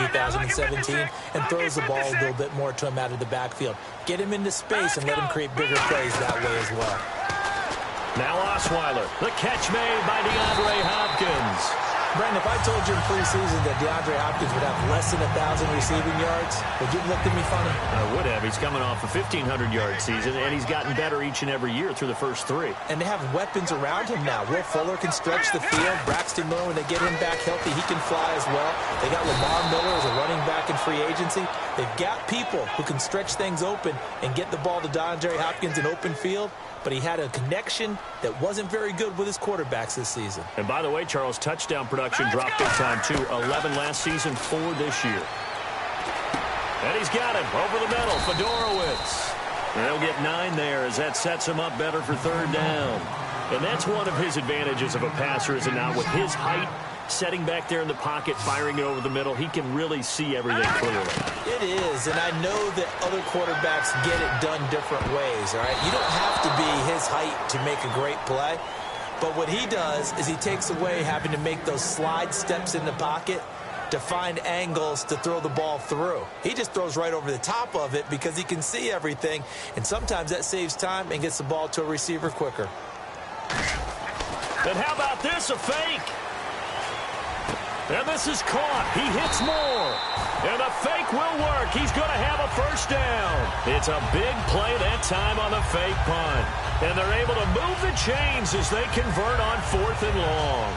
in 2017 and throws the ball a little bit more to him out of the backfield. Get him into space and let him create bigger plays that way as well. Now Osweiler. The catch made by DeAndre Hopkins. Brandon, if I told you in preseason that DeAndre Hopkins would have less than 1,000 receiving yards, would you have looked at me funny? I would have. He's coming off a 1,500-yard season, and he's gotten better each and every year through the first 3. And they have weapons around him now. Will Fuller can stretch the field. Braxton Miller, when they get him back healthy, he can fly as well. They got Lamar Miller as a running back in free agency. They've got people who can stretch things open and get the ball to DeAndre Hopkins in open field. But he had a connection that wasn't very good with his quarterbacks this season. And by the way, Charles, touchdown production dropped big time, too. 11 last season, 4 this year. And he's got him over the middle, Fedorowicz. And they'll get 9 there as that sets him up better for 3rd down. And that's one of his advantages of a passer, is it not? With his height, setting back there in the pocket, firing it over the middle, he can really see everything clearly. It is, and I know that other quarterbacks get it done different ways, all right? You don't have to be his height to make a great play, but what he does is he takes away having to make those slide steps in the pocket to find angles to throw the ball through. He just throws right over the top of it because he can see everything, and sometimes that saves time and gets the ball to a receiver quicker. And how about this, a fake? And this is caught. He hits more. And the fake will work. He's going to have a 1st down. It's a big play that time on the fake punt. And they're able to move the chains as they convert on 4th and long.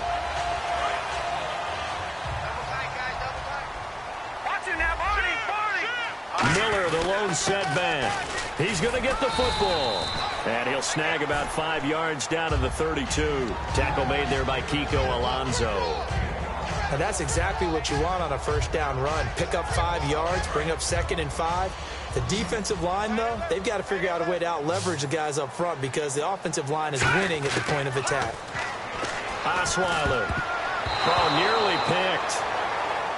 Miller, the lone setback. He's going to get the football. And he'll snag about 5 yards down to the 32. Tackle made there by Kiko Alonso. And that's exactly what you want on a 1st down run. Pick up 5 yards, bring up 2nd and 5. The defensive line, though, they've got to figure out a way to out-leverage the guys up front because the offensive line is winning at the point of attack. Osweiler. Oh, nearly picked.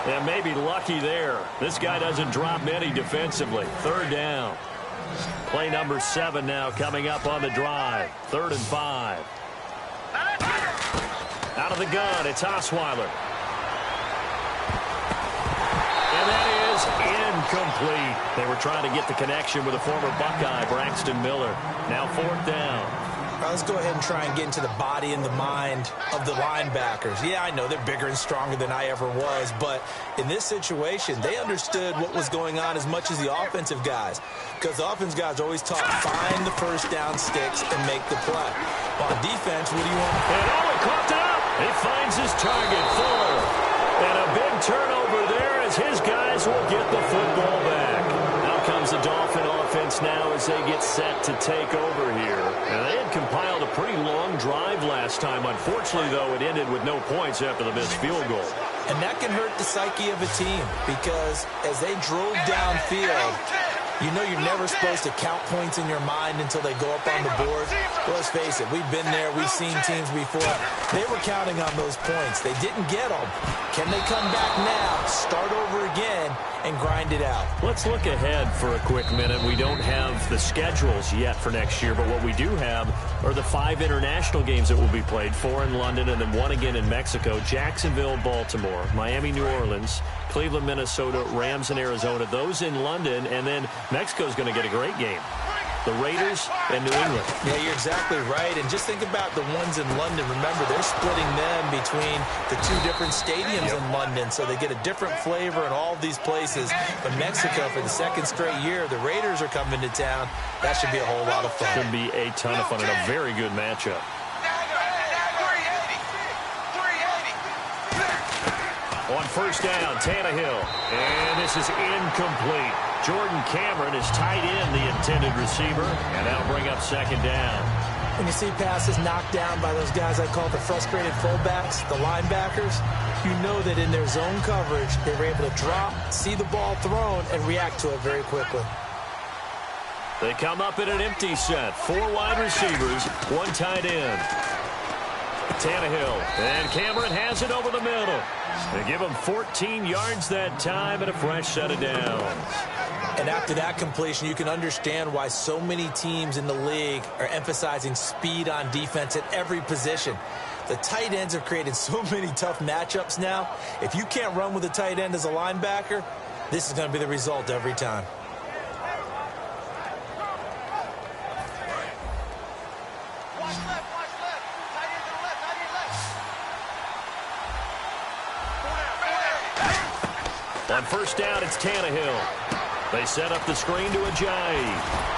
And maybe lucky there. This guy doesn't drop many defensively. 3rd down. Play number 7 now coming up on the drive. 3rd and 5. Out of the gun, it's Osweiler. And that is incomplete. They were trying to get the connection with a former Buckeye, Braxton Miller. Now 4th down. Well, let's go ahead and try and get into the body and the mind of the linebackers. Yeah, I know they're bigger and stronger than I ever was, but in this situation, they understood what was going on as much as the offensive guys, because the offensive guys are always taught, find the 1st down sticks and make the play. On defense, what do you want? And he caught it up. He finds his target, Fuller. And a big turnover there as his guys will get the football back. Out comes the Dolphin offense now as they get set to take over here. And they had compiled a pretty long drive last time. Unfortunately, though, it ended with no points after the missed field goal. And that can hurt the psyche of a team because as they drove downfield, you know you're never supposed to count points in your mind until they go up on the board. Well, let's face it, we've been there. We've seen teams before. They were counting on those points. They didn't get them. Can they come back now, start over again, and grind it out? Let's look ahead for a quick minute. We don't have the schedules yet for next year, but what we do have are the 5 international games that will be played, 4 in London and then 1 again in Mexico, Jacksonville, Baltimore, Miami, New Orleans, Cleveland, Minnesota, Rams, and Arizona. Those in London, and then Mexico's going to get a great game. The Raiders and New England. Yeah, you're exactly right. And just think about the ones in London. Remember, they're splitting them between the 2 different stadiums in London, so they get a different flavor in all of these places. But Mexico, for the 2nd straight year, the Raiders are coming to town. That should be a whole lot of fun. Should be a ton of fun and a very good matchup. On 1st down, Tannehill. And this is incomplete. Jordan Cameron is tight end, the intended receiver, and that'll bring up 2nd down. When you see passes knocked down by those guys I call the frustrated fullbacks, the linebackers, you know that in their zone coverage, they were able to drop, see the ball thrown, and react to it very quickly. They come up in an empty set. 4 wide receivers, 1 tight end. Tannehill, and Cameron has it over the middle. They give him 14 yards that time and a fresh set of downs. And after that completion, you can understand why so many teams in the league are emphasizing speed on defense at every position. The tight ends have created so many tough matchups now. If you can't run with a tight end as a linebacker, this is going to be the result every time. Watch left. Tight end to the left, tight end left. On first down, it's Tannehill. They set up the screen to Ajayi.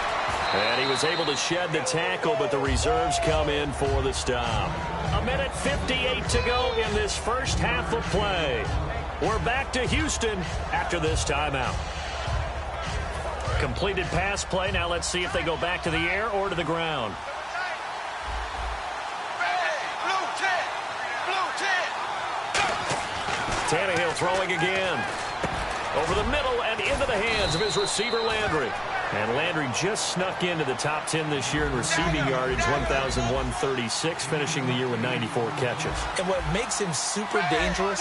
And he was able to shed the tackle, but the reserves come in for the stop. 1:58 to go in this first half of play. We're back to Houston after this timeout. Completed pass play. Now let's see if they go back to the air or to the ground. Tannehill throwing again. Over the middle and into the hands of his receiver, Landry. And Landry just snuck into the top 10 this year in receiving yardage, 1,136, finishing the year with 94 catches. And what makes him super dangerous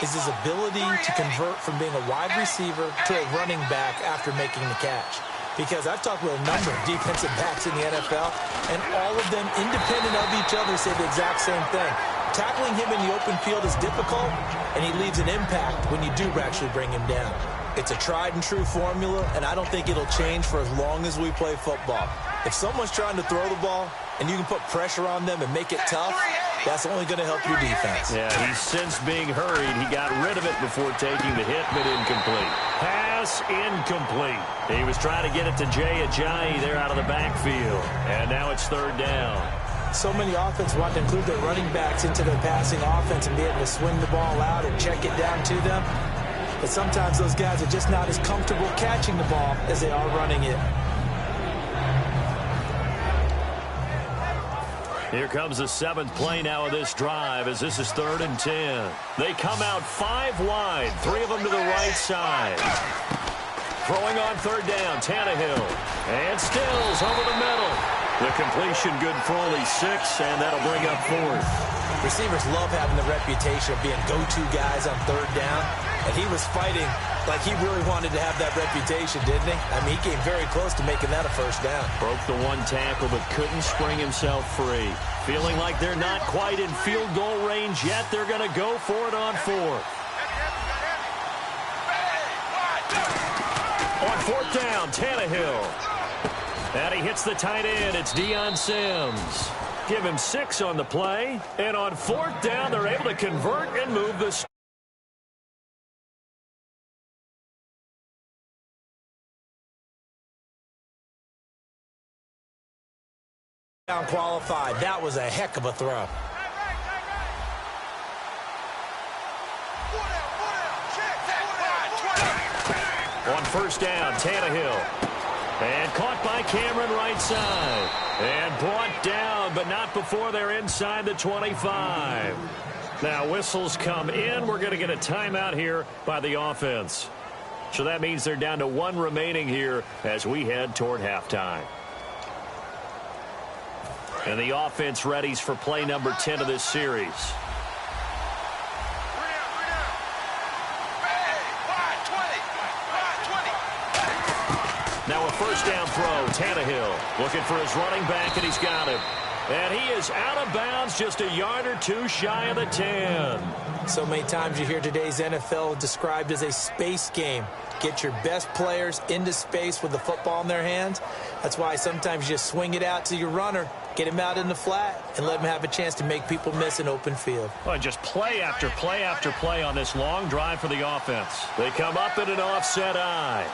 is his ability to convert from being a wide receiver to a running back after making the catch. Because I've talked with a number of defensive backs in the NFL, and all of them, independent of each other, say the exact same thing. Tackling him in the open field is difficult, and he leaves an impact when you do actually bring him down. It's a tried-and-true formula, and I don't think it'll change for as long as we play football. If someone's trying to throw the ball, and you can put pressure on them and make it tough, that's only going to help your defense. Yeah, he's since being hurried. He got rid of it before taking the hit, but incomplete. Pass incomplete. He was trying to get it to Jay Ajayi there out of the backfield. And now it's third down. So many offenses want to include their running backs into their passing offense and be able to swing the ball out and check it down to them. But sometimes those guys are just not as comfortable catching the ball as they are running it. Here comes the seventh play now of this drive as this is 3rd and 10. They come out 5 wide, 3 of them to the right side. Throwing on third down, Tannehill. And Stills over the middle. The completion good for only 6, and that'll bring up 4th. Receivers love having the reputation of being go-to guys on third down, and he was fighting like he really wanted to have that reputation, didn't he? I mean, he came very close to making that a first down. Broke the 1 tackle, but couldn't spring himself free. Feeling like they're not quite in field goal range yet, they're going to go for it on 4th. On 4th down, Tannehill. And he hits the tight end. It's Deion Sims. Give him 6 on the play. And on 4th down, they're able to convert and move the down qualified. That was a heck of a throw. On first down, Tannehill. And caught by Cameron right side. And brought down, but not before they're inside the 25. Now whistles come in. We're going to get a timeout here by the offense. So that means they're down to 1 remaining here as we head toward halftime. And the offense readies for play number 10 of this series. Now a first down throw, Tannehill looking for his running back, and he's got him. And he is out of bounds, just a yard or 2 shy of the 10. So many times you hear today's NFL described as a space game. Get your best players into space with the football in their hands. That's why sometimes you just swing it out to your runner, get him out in the flat, and let him have a chance to make people miss an open field. Well, just play after play after play on this long drive for the offense. They come up in an offset eye.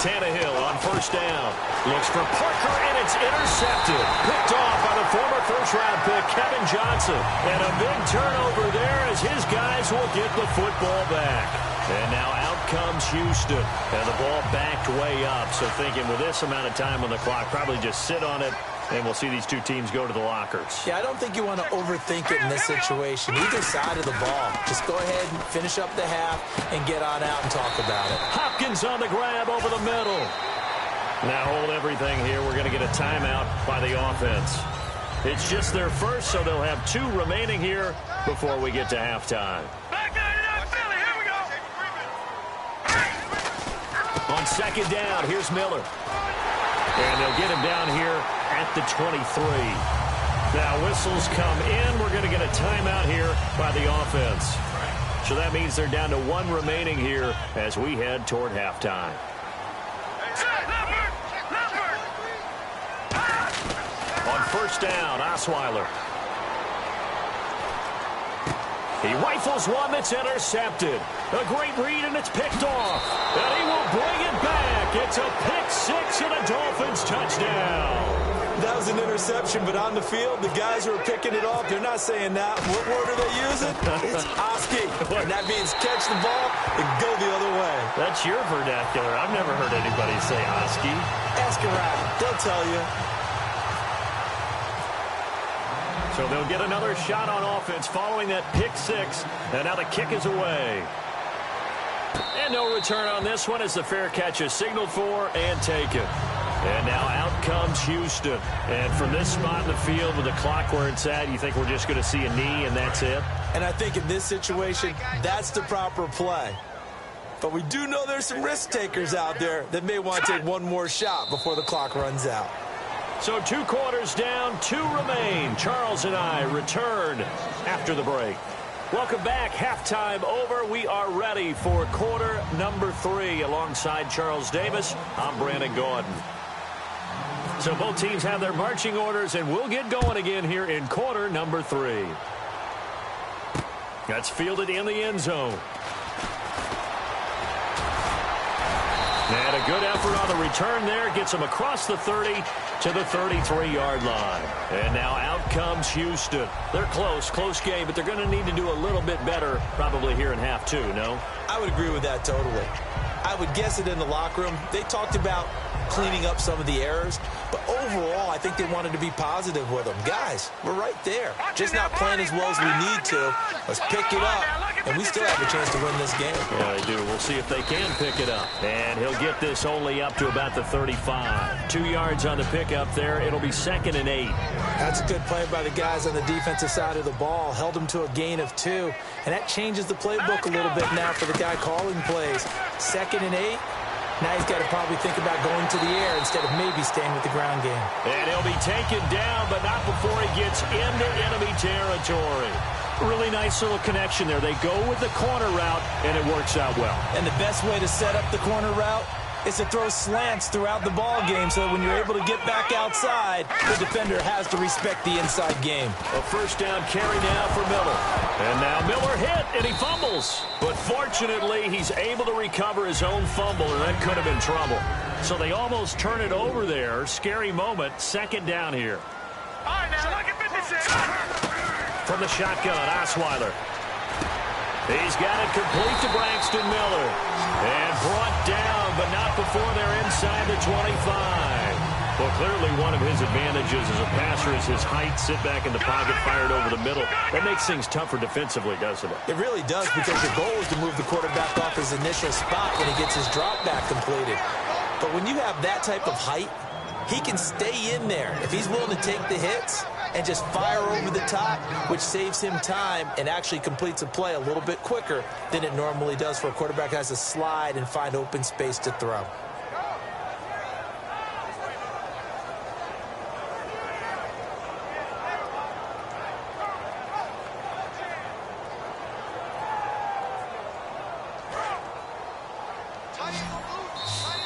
Tannehill on first down. Looks for Parker, and it's intercepted. Picked off by the former first-round pick, Kevin Johnson. And a big turnover there as his guys will get the football back. And now out comes Houston. And the ball backed way up. So thinking with this amount of time on the clock, probably just sit on it, and we'll see these 2 teams go to the lockers. Yeah, I don't think you want to overthink it in this situation. Either side of the ball. Just go ahead and finish up the half and get on out and talk about it. Hopkins on the grab over the middle. Now hold everything here. We're going to get a timeout by the offense. It's just their first, so they'll have 2 remaining here before we get to halftime. Back out of that, Philly, here On second down, here's Miller. And they'll get him down here at the 23. Now whistles come in. We're going to get a timeout here by the offense. So that means they're down to 1 remaining here as we head toward halftime. On first down, Osweiler. He rifles one that's intercepted. A great read, and it's picked off. And he will bring it back. It's a pick six and a Dolphins touchdown. That was an interception, but on the field, the guys who are picking it off, they're not saying that. What word are they using? It's Oski. And that means catch the ball and go the other way. That's your vernacular. I've never heard anybody say Oski. Ask around. They'll tell you. So they'll get another shot on offense following that pick six. And now the kick is away. And no return on this one as the fair catch is signaled for and taken. And now out comes Houston. And from this spot in the field with the clock where it's at, you think we're just going to see a knee and that's it? And I think in this situation, that's the proper play. But we do know there's some risk takers out there that may want to take one more shot before the clock runs out. So 2 quarters down, 2 remain. Charles and I return after the break. Welcome back. Halftime over. We are ready for quarter number 3. Alongside Charles Davis, I'm Brandon Gordon. So both teams have their marching orders, and we'll get going again here in quarter number 3. That's fielded in the end zone. And a good effort on the return there. Gets them across the 30 to the 33-yard line. And now out comes Houston. They're close game, but they're going to need to do a little bit better probably here in half 2, no? I would agree with that totally. I would guess it in the locker room. They talked about cleaning up some of the errors, but overall, I think they wanted to be positive with them. Guys, we're right there. Just not playing as well as we need to. Let's pick it up, and we still have a chance to win this game. Yeah, they do. We'll see if they can pick it up. And he'll get this only up to about the 35. 2 yards on the pickup there. It'll be 2nd and 8. That's a good play by the guys on the defensive side of the ball. Held them to a gain of 2, and that changes the playbook a little bit now for the guy calling plays. 2nd and 8. Now he's got to probably think about going to the air instead of maybe staying with the ground game. And he'll be taken down, but not before he gets into enemy territory. Really nice little connection there. They go with the corner route, and it works out well. And the best way to set up the corner route is to throw slants throughout the ball game so that when you're able to get back outside, the defender has to respect the inside game. A first down carry now for Miller. And now Miller hit, and he fumbles. But fortunately, he's able to recover his own fumble, and that could have been trouble. So they almost turn it over there. Scary moment. 2nd down here. All right, now look at 56. From the shotgun, Osweiler. He's got it complete to Braxton Miller. And brought down, but not before they're inside the 25. Well, clearly one of his advantages as a passer is his height. Sit back in the pocket, fired over the middle. That makes things tougher defensively, doesn't it? It really does, because your goal is to move the quarterback off his initial spot when he gets his drop back completed. But when you have that type of height, he can stay in there. If he's willing to take the hits and just fire over the top, which saves him time and actually completes a play a little bit quicker than it normally does for a quarterback who has to slide and find open space to throw.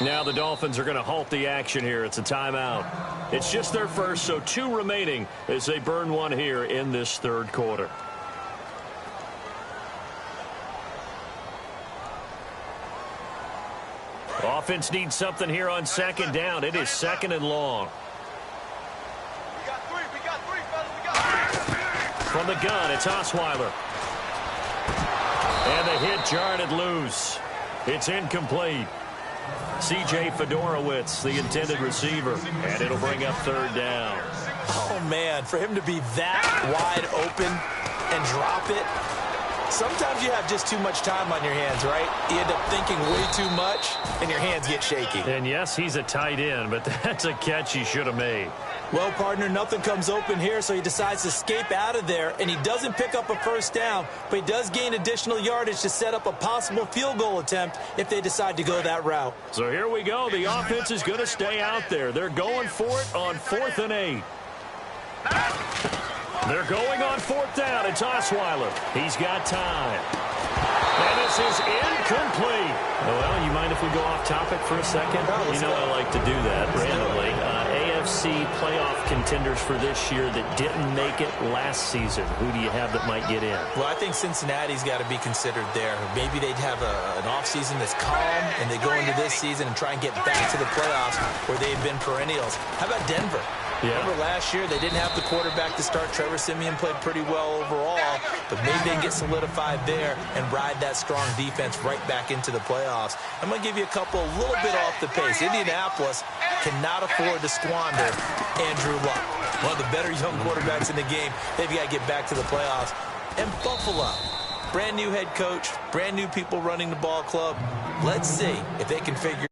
Now the Dolphins are going to halt the action here. It's a timeout. It's just their first, so 2 remaining as they burn one here in this 3rd quarter. Offense needs something here on 2nd down. It is 2nd and long. We got 3, fellas, we got 3. From the gun, it's Osweiler. And the hit jarred it loose. It's incomplete. C.J. Fedorowicz, the intended receiver, and it'll bring up 3rd down. Oh, man, for him to be that wide open and drop it, Sometimes you have just too much time on your hands, right? You end up thinking way too much, and your hands get shaky. And yes, he's a tight end, but that's a catch he should have made. Well, partner, nothing comes open here, so he decides to escape out of there, and he doesn't pick up a first down, but he does gain additional yardage to set up a possible field goal attempt if they decide to go that route. So here we go. The offense is going to stay out there. They're going for it on 4th and 8. They're going on 4th down. It's Osweiler. He's got time. And this is incomplete. Well, you mind if we go off topic for a second? No, you know I like to do that randomly. AFC playoff contenders for this year that didn't make it last season. Who do you have that might get in? Well, I think Cincinnati's got to be considered there. Maybe they'd have an offseason that's calm, and they go into this season and try and get back to the playoffs where they've been perennials. How about Denver? Yeah. Remember last year they didn't have the quarterback to start. Trevor Siemian played pretty well overall, but maybe they can get solidified there and ride that strong defense right back into the playoffs. I'm going to give you a couple a little bit off the pace. Indianapolis cannot afford to squander Andrew Luck, one of the better young quarterbacks in the game. They've got to get back to the playoffs. And Buffalo, brand new head coach, brand new people running the ball club. Let's see if they can figure